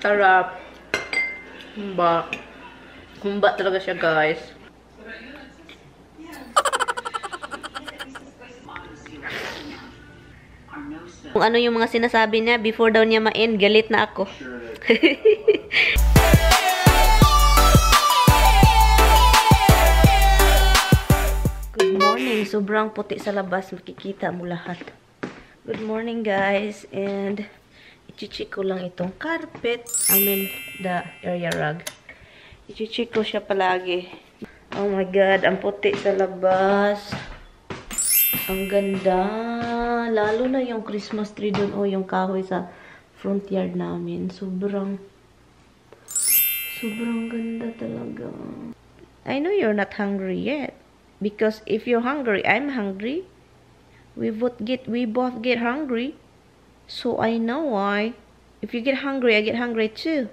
Sarap. Humba. Humba talaga siya, guys. Kung ano yung mga sinasabi niya, before daw niya ma-end, galit na ako. Good morning. Sobrang puti sa labas. Makikita mo lahat. Good morning, guys. And i-check ko lang itong carpet. I mean, the area rug. I-check ko siya palagi. Oh my God. Ang puti sa labas. Ang ganda. Lalo na yung Christmas tree dun o yung kahoy sa front yard namin. Sobrang ganda talaga. I know you're not hungry yet. Because if you're hungry, I'm hungry. We both get hungry. So I know why. If you get hungry, I get hungry too.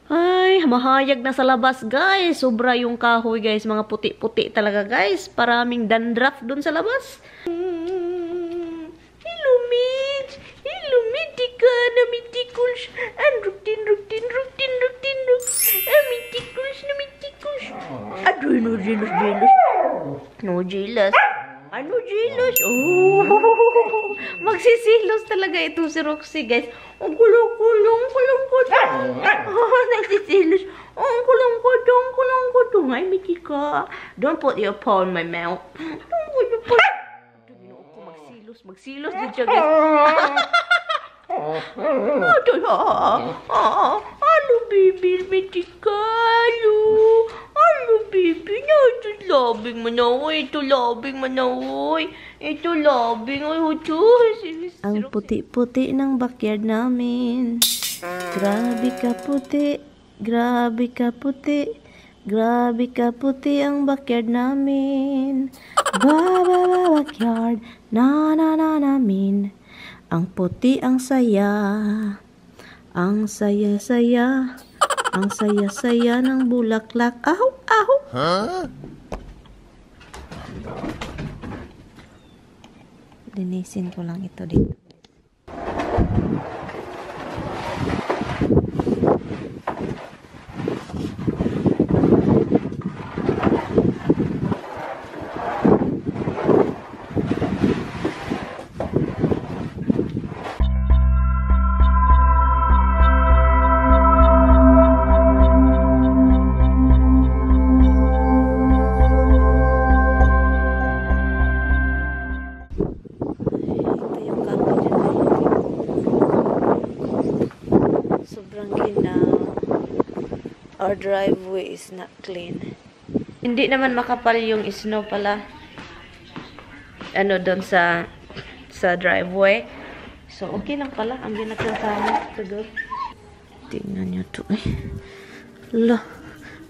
Ay, mahayag na sa labas, guys. Sobra yung kahoy, guys. Mga puti-puti talaga, guys. Paraming dandruff dun sa labas. Hello, Mitch. Hello, Mitch. Di ka na mitikos. Rutin. Mitikos. Aduh, no jealous. No jealous. Ano jealous? Oh, magsisilos talaga ito si Roxy, guys. Ang kulong-kulong. Nagsisilos. Ang kulong-kulong. Ay, Mitika. Don't put your paw in my mouth. Don't put your paw. Magsilos din siya, guys. Ano, baby, Mitika? Ano, baby? Ito labing manawoy. Ang puti-puti ng backyard namin. Grabe ka puti ang backyard namin. Backyard na namin. Ang puti, ang saya. Ang saya-saya. Ang saya-saya ng bulaklak. Aho. Huh? Linisin ko lang ito dito. Our driveway is not clean. Hindi naman makapal yung snow pala. Ano doon sa driveway. So okay lang pala ang ginagkasama. Tingnan nyo to eh.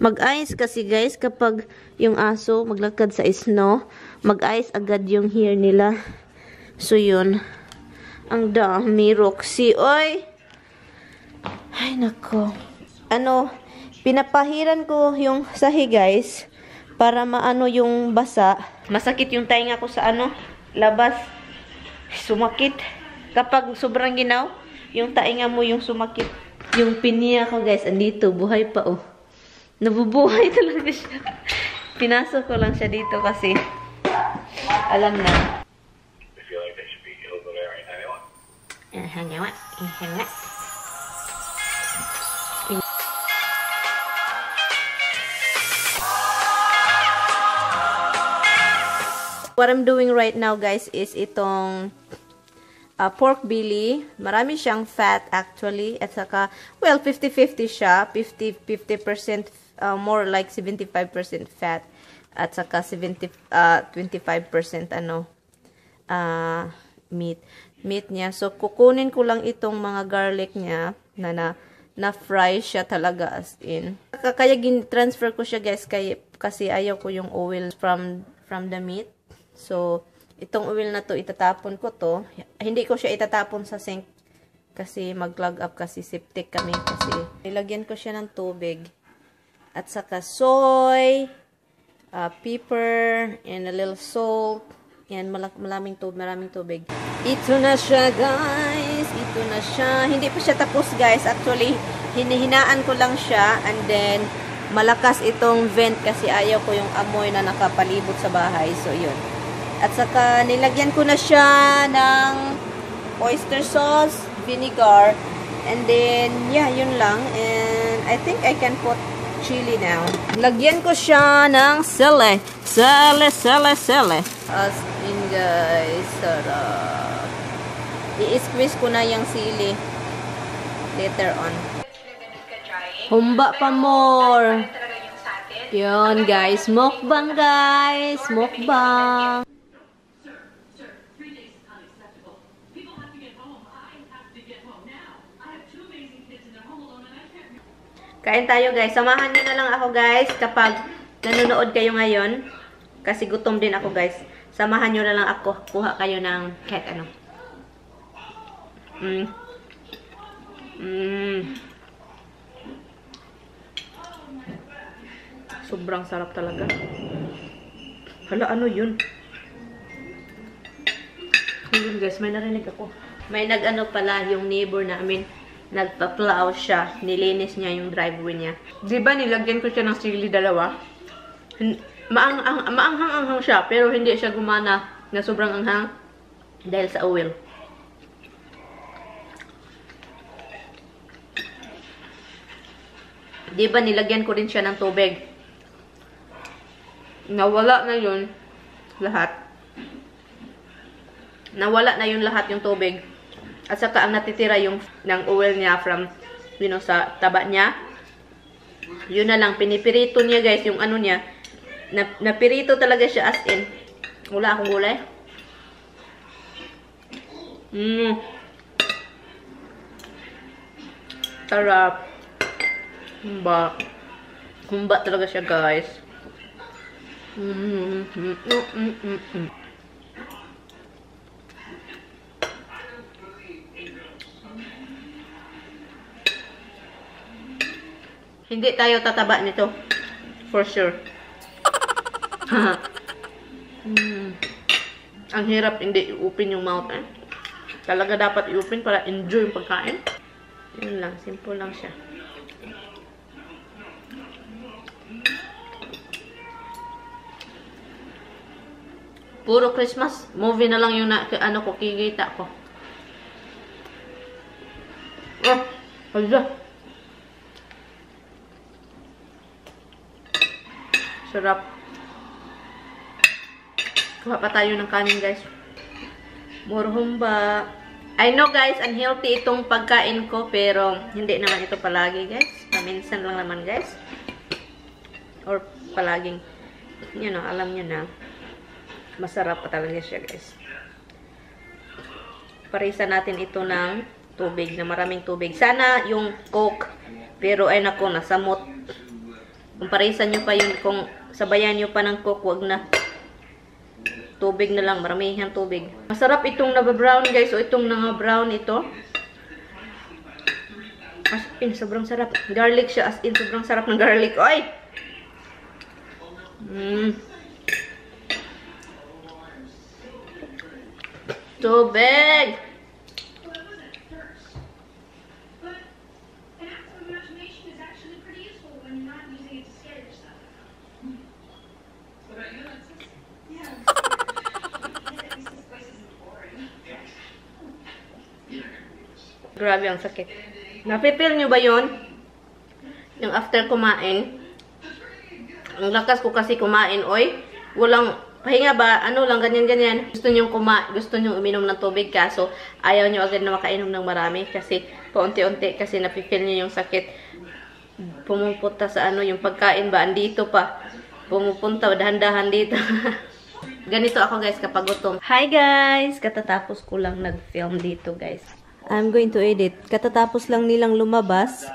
Mag-ice kasi, guys, kapag yung aso maglakad sa snow, mag-ice agad yung hair nila. So yun. Ang dami, Roxy. Oy! Ay nako. Pinapahiran ko yung sahi, guys, para maano yung basa. Masakit yung tainga ko sa labas. Sumakit. Kapag sobrang ginaw, yung tainga mo yung sumakit. Yung pinya ko, guys, andito, buhay pa, oh. Nabubuhay talaga siya. Pinasok ko lang siya dito kasi alam na. What I'm doing right now, guys, is itong pork belly. Marami siyang fat, actually. At saka, well, 50-50 siya. 50% more like 75% fat. At saka 25% meat niya. So, kukunin ko lang itong mga garlic niya na fry siya talaga, as in. Kaya transfer ko siya, guys, kasi ayaw ko yung oil from the meat. So, itong oil na to, itatapon ko to. Hindi ko siya itatapon sa sink kasi mag-clog up kasi septic kami kasi. Ilagyan ko siya ng tubig. At saka soy, pepper, and a little salt. Yan, maraming tubig. Ito na siya, guys. Ito na siya. Hindi pa siya tapos, guys. Actually, hinihinaan ko lang siya, and then malakas itong vent kasi ayaw ko yung amoy na nakapalibot sa bahay. So, yun. At saka, nilagyan ko na siya ng oyster sauce, vinegar, and then, yeah, yun lang. And I think I can put chili now. Lagyan ko siya ng sele. Sele. As in, guys, sarap. I-squeeze ko na yung sili later on. Humba pa more. Yun, guys. Mukbang, guys. Mukbang. Kain tayo, guys. Samahan nyo na lang ako, guys, kapag nanonood kayo ngayon. Kasi gutom din ako, guys. Samahan nyo na lang ako. Kuha kayo ng kahit ano. Sobrang sarap talaga. Hala, ano yun? Yun, guys, may narinig ako. May nag-ano pala yung neighbor namin. Nagpa-plow siya. Nilinis niya yung driveway niya. Diba nilagyan ko siya ng sili dalawa? Maanghang-anghang siya, pero hindi siya gumana na sobrang anghang dahil sa oil. Diba nilagyan ko rin siya ng tubig. Nawala na yun lahat. Nawala na yun lahat yung tubig. At saka ang natitira yung ng oil niya from, you know, sa taba niya. Yun na lang, pinipirito niya, guys, yung ano niya. Napirito talaga siya as in. Wala akong gulay. Sarap. Humba. Humba talaga siya, guys. Hindi tayo tataba nito. For sure. Ang hirap hindi i-open yung mouth, eh. Talaga dapat i-open para enjoy yung pagkain. Yun lang. Simple lang siya. Puro Christmas movie na lang yung ano ko, kikita ko. Oh, hala. Sarap. Kuha pa tayo ng kanin, guys. More humba. I know, guys, unhealthy itong pagkain ko, pero hindi naman ito palagi, guys. Paminsan lang naman, guys. Or palaging, you know, alam nyo na. Masarap pa talaga siya, guys. Parisan natin ito ng tubig, na maraming tubig. Sana yung Coke, pero ay nako, nasamot. Kung parisan nyo pa yun, kung sabayan nyo pa ng Coke, wag na. Tubig na lang, maramihan tubig. Masarap itong nababrown, guys. O itong nanga-brown ito. As in, sobrang sarap. Garlic siya, as in, sobrang sarap ng garlic. Oy! Tubig! Grabe ang sakit. Napipil nyo ba yun? Yung after kumain. Ang lakas ko kasi kumain, oy. Walang pahinga ba? Ano lang, ganyan-ganyan. Gusto nyo uminom ng tubig, kaso ayaw nyo agad na makainom ng marami. Kasi paunti-unti kasi napipil nyo yung sakit. Pumupunta sa ano, yung pagkain ba? Andito pa. Pumupunta, dahan-dahan dito. Ganito ako, guys, kapag gutom. Hi, guys! Katatapos ko lang nag-film dito, guys. I'm going to edit. Katatapos lang nilang lumabas.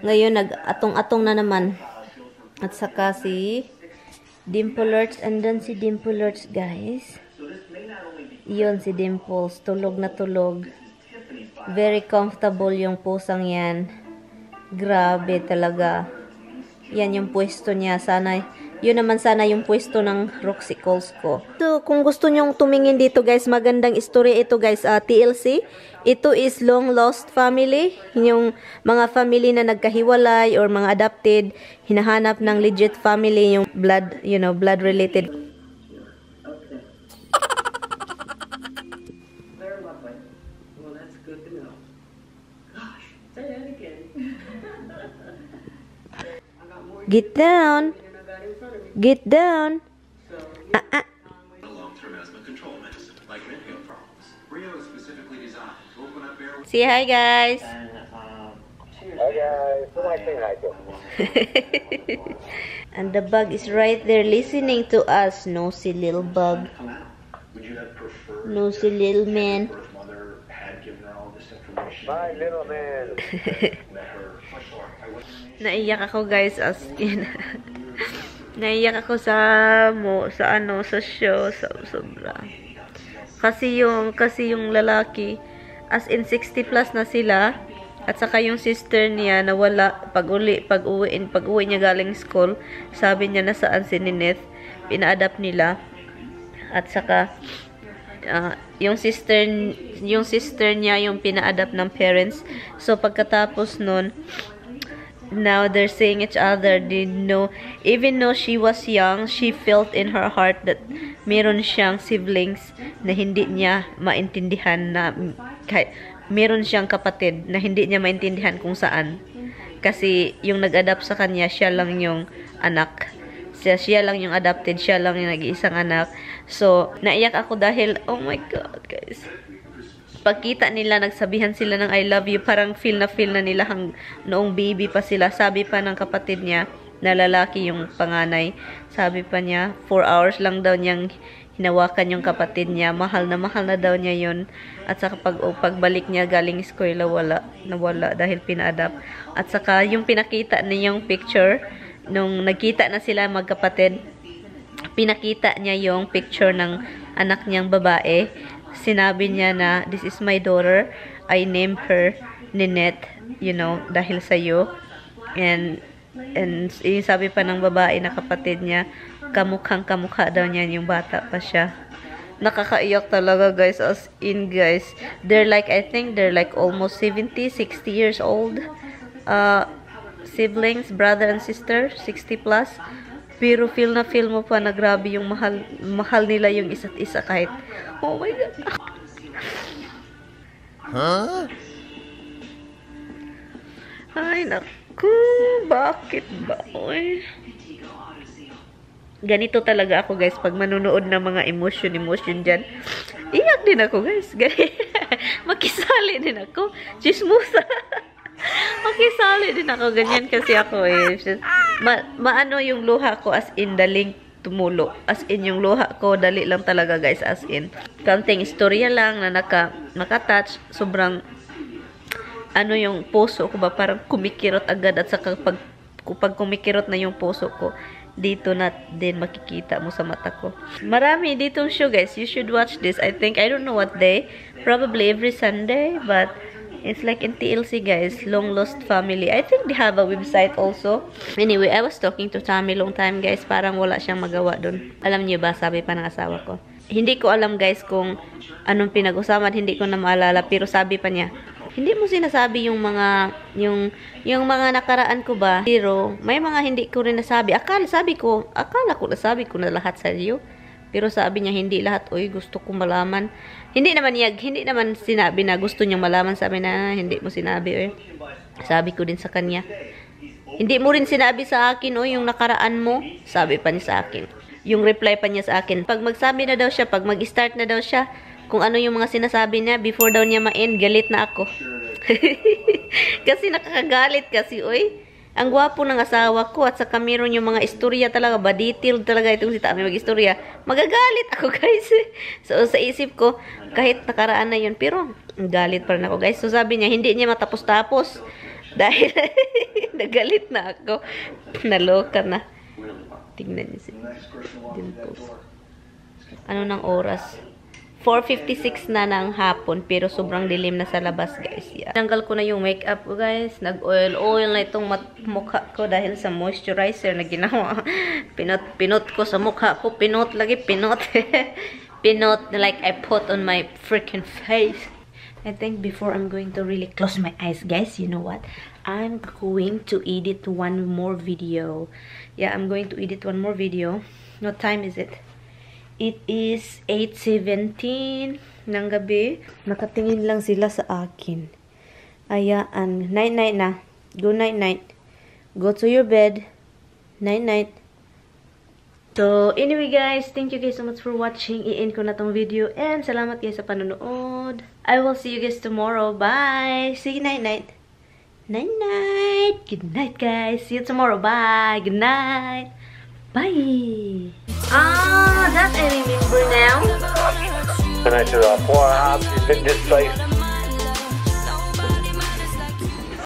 Ngayon, nag-atong-atong na naman. At saka si Dimplerts. And then si Dimplerts, guys. Yun si Dimples. Tulog na tulog. Very comfortable yung pusang yan. Grabe talaga. Yan yung pwesto niya. Sana yun naman sana yung pwesto ng Roxicles ko. So, kung gusto nyong tumingin dito guys, magandang istorya ito guys, TLC. Ito is long lost family. Yung mga family na nagkahiwalay or mga adopted, hinahanap ng legit family, yung blood, you know, blood related. Well, that's good to know. Gosh, say that again. Get down. Get down. Long-term asthma control medicine, like inhale problems. Rio is specifically designed to open up airways. Say hi guys. Hi guys, who am I saying hi to? And the bug is right there listening to us. Nosy little bug. Would you have preferred Nosy little man. birth mother had given her all this information? My little man. Met her. Naiyak ako guys as in. Naiyak ako sa show, sobra. Kasi yung lalaki as in 60 plus na sila at saka yung sister niya nawala pag-uwi niya galing school. Sabi niya nasaan si Nineth, pina-adapt nila. At saka yung sister niya yung pina-adapt ng parents. So pagkatapos nun, now they're seeing each other. They know, even though she was young, she felt in her heart that meron siyang siblings na hindi niya maintindihan, na kahit meron siyang kapatid na hindi niya maintindihan kung saan. Kasi yung nag-adapt sa kanya, siya lang yung anak. Siya lang yung adopted, siya lang yung nag-iisang anak. So, naiyak ako dahil, oh my God, guys. Pagkita nila, nagsabihan sila ng I love you, parang feel na nila noong baby pa sila. Sabi pa ng kapatid niya, na lalaki yung panganay, sabi pa niya, 4 hours lang daw niyang hinawakan yung kapatid niya. Mahal na daw niya yun. At saka pagbalik niya galing eskwela, nawala dahil pina-adapt. At saka yung pinakita niyang picture, nung nagkita na sila magkapatid, pinakita niya yung picture ng anak niyang babae. Sinabi niya na, this is my daughter. I named her Ninette, you know, dahil sa iyo. And yung sabi pa ng babae na kapatid niya, kamukha daw niya yung bata pa siya. Nakakaiyak talaga guys, as in guys. I think they're like almost 70, 60 years old. Siblings, brother and sister, 60 plus. Pero feel mo pa na grabe yung mahal nila yung isa't isa kahit, oh my God. Huh? Ay, naku, bakit ba? Oy. Ganito talaga ako guys, pag manunood ng mga emotion dyan. Iyak din ako guys. Makisali din ako. Chismosa. Makisali din ako. Ganyan kasi ako eh. Maano yung luha ko as in daling tumulo. As in yung luha ko, dali lang talaga guys. As in. Kanting istorya lang na nakatouch. Sobrang ano yung puso ko ba? Parang kumikirot agad. At saka pag kumikirot na yung puso ko, dito na din makikita mo sa mata ko. Marami ditong show guys. You should watch this. I don't know what day. Probably every Sunday. But it's like in TLC guys, Long Lost Family. I think they have a website also. Anyway, I was talking to Tommy long time guys. Parang wala siyang magawa dun. Alam niyo ba, sabi pa ng asawa ko. Hindi ko alam guys kung anong pinag-usapan. Hindi ko na maalala. Pero sabi pa niya, hindi mo sinasabi yung mga nakaraan ko ba? Pero may mga hindi ko rin nasabi. Akala ko nasabi ko na lahat sa iyo. Pero sabi niya, hindi lahat. Uy, gusto ko malaman. Hindi naman sinabi na gusto niyang malaman. Sabi na, hindi mo sinabi. Uy. Sabi ko din sa kanya, hindi mo rin sinabi sa akin, uy, yung nakaraan mo. Sabi pa niya sa akin. Yung reply pa niya sa akin. Pag magsabi na daw siya, pag mag-start na daw siya, kung ano yung mga sinasabi niya, before daw niya ma-end, galit na ako. Kasi nakakagalit kasi, uy. Ang gwapo ng asawa ko at saka meron yung mga istorya talaga ba, detailed talaga itong si Tami mag-istorya. Magagalit ako guys. So sa isip ko, kahit nakaraan na yun, pero galit pa rin ako guys. So sabi niya, hindi niya matapos-tapos. Dahil nagalit na ako. Naloka na. Tingnan niyo si Dimples. Ano ng oras? 4:56 na ng hapon, pero sobrang dilim na sa labas, guys. Yeah. Tanggal ko na yung makeup ko, guys. Nag-oil na itong mukha ko dahil sa moisturizer na ginawa. Pinot ko sa mukha ko. Pinot. Pinot like I put on my freaking face. I think before I'm going to really close my eyes, guys, you know what? I'm going to edit one more video. Yeah, I'm going to edit one more video. What time is it? It is 8:17 ng gabi. Nakatingin lang sila sa akin. Ayaan. Night-night na. Go night-night. Go to your bed. Night-night. So, anyway guys, thank you guys so much for watching. I-end ko na tong video. And salamat guys sa panonood. I will see you guys tomorrow. Bye! See you night-night. Night-night. Good night guys. See you tomorrow. Bye. Good night. Bye! That I remember now. And I said, poor Hobbs, he's been displaced.